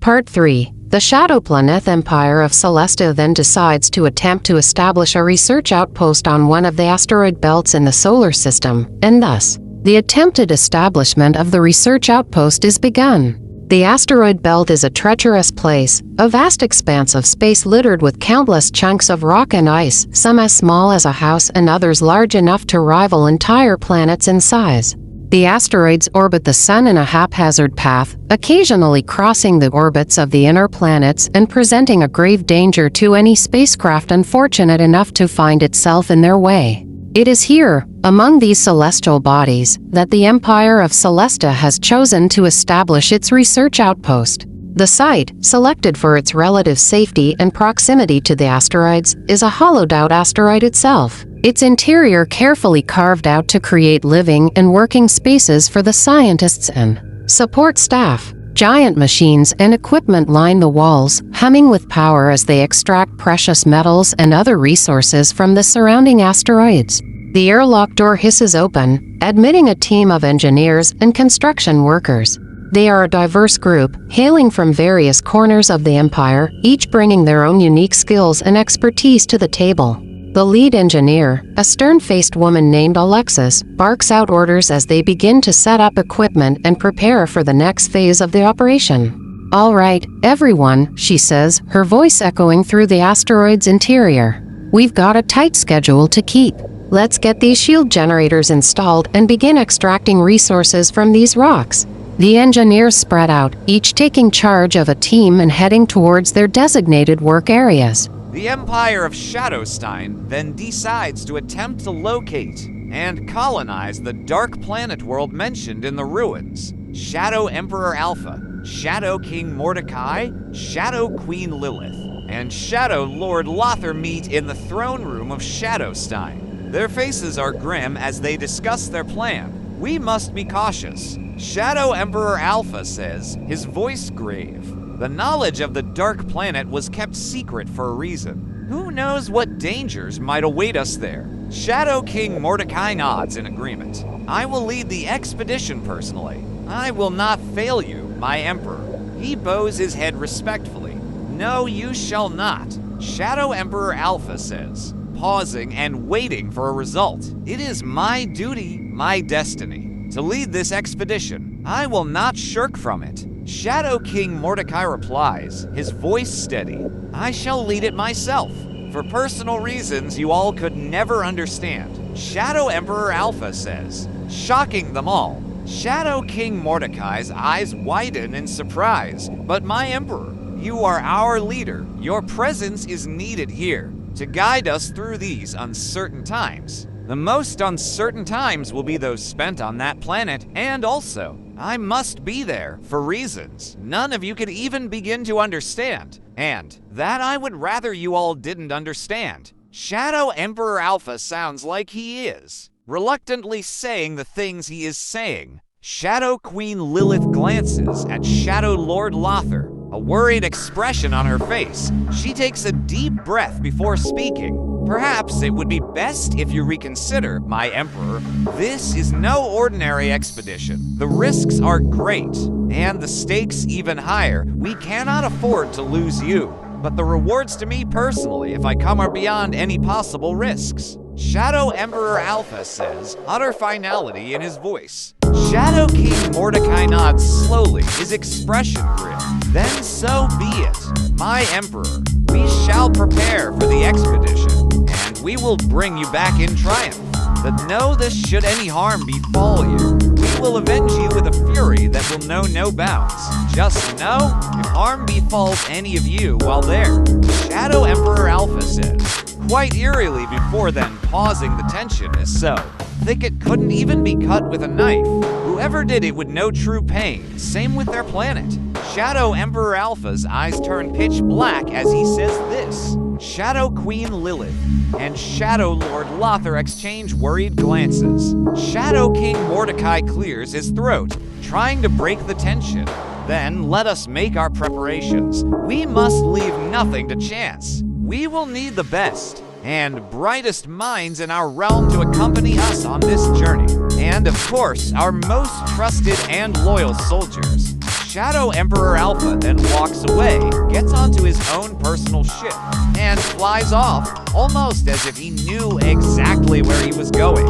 Part 3. The Shadow Planet Empire of Celestia then decides to attempt to establish a research outpost on one of the asteroid belts in the solar system, and thus, the attempted establishment of the research outpost is begun. The asteroid belt is a treacherous place, a vast expanse of space littered with countless chunks of rock and ice, some as small as a house and others large enough to rival entire planets in size. The asteroids orbit the Sun in a haphazard path, occasionally crossing the orbits of the inner planets and presenting a grave danger to any spacecraft unfortunate enough to find itself in their way. It is here, among these celestial bodies, that the Empire of Celestia has chosen to establish its research outpost. The site, selected for its relative safety and proximity to the asteroids, is a hollowed-out asteroid itself, its interior carefully carved out to create living and working spaces for the scientists and support staff. Giant machines and equipment line the walls, humming with power as they extract precious metals and other resources from the surrounding asteroids. The airlock door hisses open, admitting a team of engineers and construction workers. They are a diverse group, hailing from various corners of the Empire, each bringing their own unique skills and expertise to the table. The lead engineer, a stern-faced woman named Alexis, barks out orders as they begin to set up equipment and prepare for the next phase of the operation. "All right, everyone," she says, her voice echoing through the asteroid's interior. "We've got a tight schedule to keep. Let's get these shield generators installed and begin extracting resources from these rocks." The engineers spread out, each taking charge of a team and heading towards their designated work areas. The Empire of Shadowstein then decides to attempt to locate and colonize the dark planet world mentioned in the ruins. Shadow Emperor Alpha, Shadow King Mordecai, Shadow Queen Lilith, and Shadow Lord Lothar meet in the throne room of Shadowstein. Their faces are grim as they discuss their plan. "We must be cautious," Shadow Emperor Alpha says, his voice grave. "The knowledge of the dark planet was kept secret for a reason. Who knows what dangers might await us there?" Shadow King Mordecai nods in agreement. "I will lead the expedition personally. I will not fail you, my Emperor." He bows his head respectfully. "No, you shall not," Shadow Emperor Alpha says, pausing and waiting for a result. "It is my duty, my destiny, to lead this expedition. I will not shirk from it." Shadow King Mordecai replies, his voice steady. "I shall lead it myself, for personal reasons you all could never understand," Shadow Emperor Alpha says, shocking them all. Shadow King Mordecai's eyes widen in surprise. "But my Emperor, you are our leader. Your presence is needed here to guide us through these uncertain times. The most uncertain times will be those spent on that planet, and also, I must be there for reasons none of you could even begin to understand, and that I would rather you all didn't understand." Shadow Emperor Alpha sounds like he is reluctantly saying the things he is saying. Shadow Queen Lilith glances at Shadow Lord Lothar, a worried expression on her face. She takes a deep breath before speaking. "Perhaps it would be best if you reconsider, my Emperor. This is no ordinary expedition. The risks are great, and the stakes even higher. We cannot afford to lose you, but the rewards to me personally if I come are beyond any possible risks," Shadow Emperor Alpha says, utter finality in his voice. Shadow King Mordecai nods slowly, his expression grim. "Then so be it, my Emperor. We shall prepare for the expedition, and we will bring you back in triumph. But know this: should any harm befall you, we will avenge you with a fury that will know no bounds. Just know, if harm befalls any of you while there," Shadow Emperor Alpha says, quite eerily before then pausing. "The tension is so thick it couldn't even be cut with a knife. Whoever did it would know true pain. Same with their planet." Shadow Emperor Alpha's eyes turn pitch black as he says this. Shadow Queen Lilith and Shadow Lord Lothar exchange worried glances. Shadow King Mordecai clears his throat, trying to break the tension. "Then let us make our preparations. We must leave nothing to chance. We will need the best and brightest minds in our realm to accompany us on this journey. And of course, our most trusted and loyal soldiers." Shadow Emperor Alpha then walks away, gets onto his own personal ship, and flies off, almost as if he knew exactly where he was going.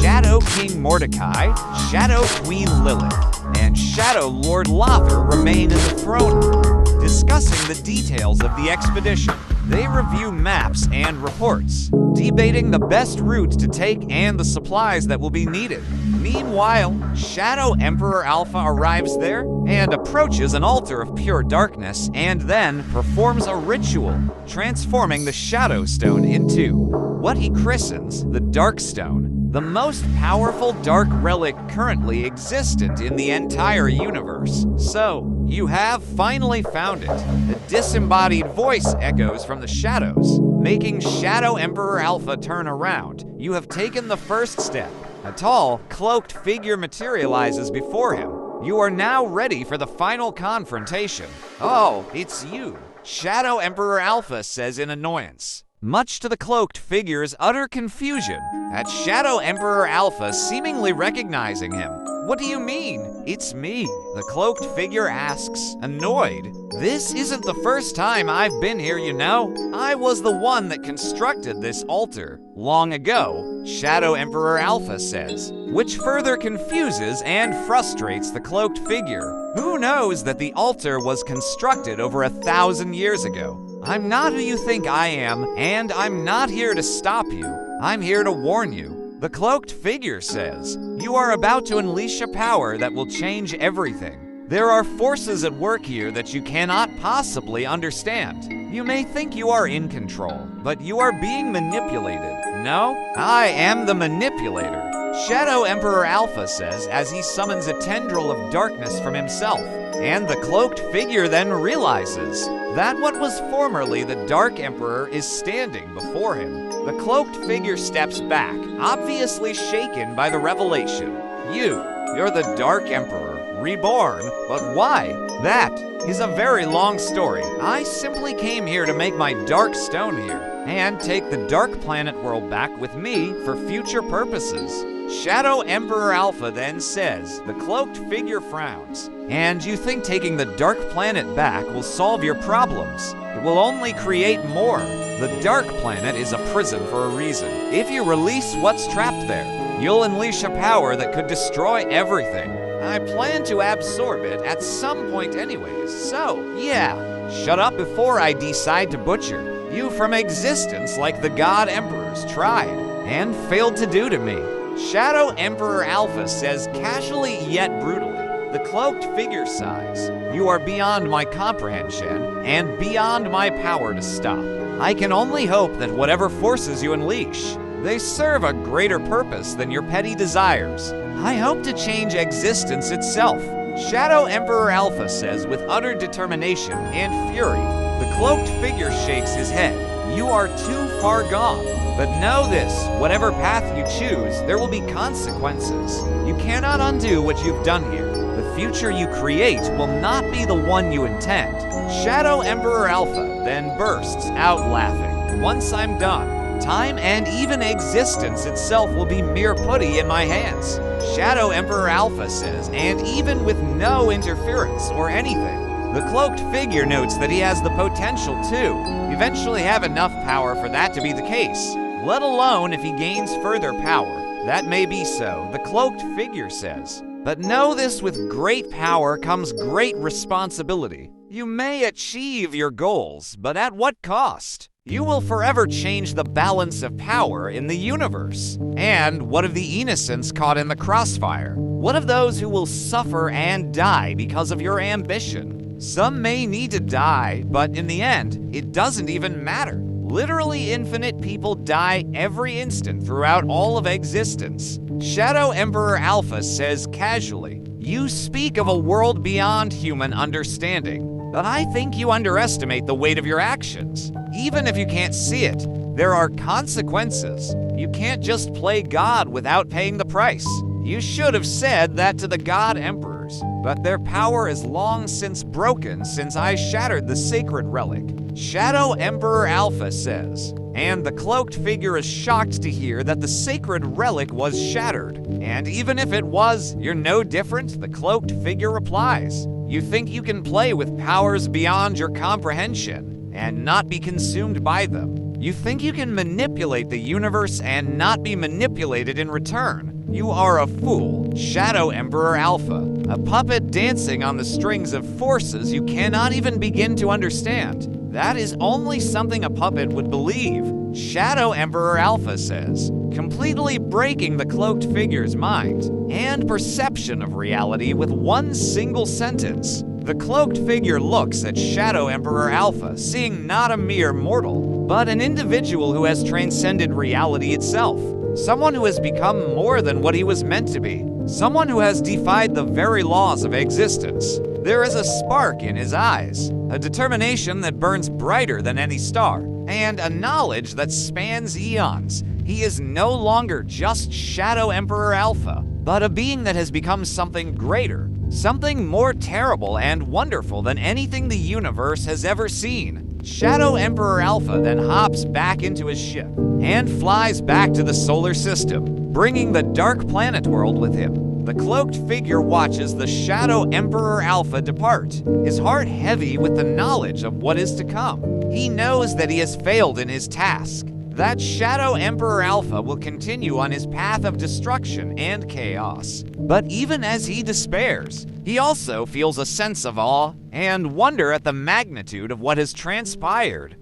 Shadow King Mordecai, Shadow Queen Lilith, and Shadow Lord Lothar remain in the throne room, discussing the details of the expedition. They review maps and reports, debating the best route to take and the supplies that will be needed. Meanwhile, Shadow Emperor Alpha arrives there and approaches an altar of pure darkness and then performs a ritual, transforming the Shadow Stone into what he christens the Dark Stone, the most powerful dark relic currently existent in the entire universe. So, you have finally found it. A disembodied voice echoes from the shadows, making Shadow Emperor Alpha turn around. You have taken the first step. A tall, cloaked figure materializes before him. You are now ready for the final confrontation. Oh, it's you, Shadow Emperor Alpha says in annoyance, much to the cloaked figure's utter confusion at Shadow Emperor Alpha seemingly recognizing him. What do you mean? It's me, the cloaked figure asks, annoyed. This isn't the first time I've been here, you know. I was the one that constructed this altar long ago, Shadow Emperor Alpha says, which further confuses and frustrates the cloaked figure. Who knows that the altar was constructed over 1,000 years ago? I'm not who you think I am, and I'm not here to stop you. I'm here to warn you. The cloaked figure says, you are about to unleash a power that will change everything. There are forces at work here that you cannot possibly understand. You may think you are in control, but you are being manipulated. No, I am the manipulator, Shadow Emperor Alpha says as he summons a tendril of darkness from himself. And the cloaked figure then realizes that what was formerly the Dark Emperor is standing before him. The cloaked figure steps back, obviously shaken by the revelation. You're the Dark Emperor, reborn, but why? That is a very long story. I simply came here to make my Dark Stone here, and take the Dark Planet World back with me for future purposes. Shadow Emperor Alpha then says, the cloaked figure frowns, and you think taking the Dark Planet back will solve your problems. It will only create more. The Dark Planet is a prison for a reason. If you release what's trapped there, you'll unleash a power that could destroy everything. I plan to absorb it at some point anyways, so yeah, shut up before I decide to butcher you from existence like the God Emperors tried and failed to do to me. Shadow Emperor Alpha says casually yet brutally. The cloaked figure sighs. You are beyond my comprehension and beyond my power to stop. I can only hope that whatever forces you unleash, they serve a greater purpose than your petty desires. I hope to change existence itself, Shadow Emperor Alpha says with utter determination and fury. The cloaked figure shakes his head. You are too far gone. But know this, whatever path you choose, there will be consequences. You cannot undo what you've done here. The future you create will not be the one you intend. Shadow Emperor Alpha then bursts out laughing. Once I'm done, time and even existence itself will be mere putty in my hands, Shadow Emperor Alpha says, and even with no interference or anything. The cloaked figure notes that he has the potential to eventually have enough power for that to be the case, let alone if he gains further power. That may be so, the cloaked figure says. But know this, with great power comes great responsibility. You may achieve your goals, but at what cost? You will forever change the balance of power in the universe. And what of the innocents caught in the crossfire? What of those who will suffer and die because of your ambition? Some may need to die, but in the end, it doesn't even matter. Literally infinite people die every instant throughout all of existence. Shadow Emperor Alpha says casually, you speak of a world beyond human understanding, but I think you underestimate the weight of your actions. Even if you can't see it, there are consequences. You can't just play God without paying the price. You should have said that to the God Emperors, but their power is long since broken since I shattered the sacred relic, Shadow Emperor Alpha says. And the cloaked figure is shocked to hear that the sacred relic was shattered. And even if it was, you're no different, the cloaked figure replies. You think you can play with powers beyond your comprehension and not be consumed by them. You think you can manipulate the universe and not be manipulated in return. You are a fool, Shadow Emperor Alpha, a puppet dancing on the strings of forces you cannot even begin to understand. That is only something a puppet would believe, Shadow Emperor Alpha says, completely breaking the cloaked figure's mind and perception of reality with one single sentence. The cloaked figure looks at Shadow Emperor Alpha, seeing not a mere mortal, but an individual who has transcended reality itself. Someone who has become more than what he was meant to be. Someone who has defied the very laws of existence. There is a spark in his eyes, a determination that burns brighter than any star, and a knowledge that spans eons. He is no longer just Shadow Emperor Alpha, but a being that has become something greater, something more terrible and wonderful than anything the universe has ever seen. Shadow Emperor Alpha then hops back into his ship and flies back to the solar system, bringing the dark planet world with him. The cloaked figure watches the Shadow Emperor Alpha depart, his heart heavy with the knowledge of what is to come. He knows that he has failed in his task, that Shadow Emperor Alpha will continue on his path of destruction and chaos. But even as he despairs, he also feels a sense of awe and wonder at the magnitude of what has transpired.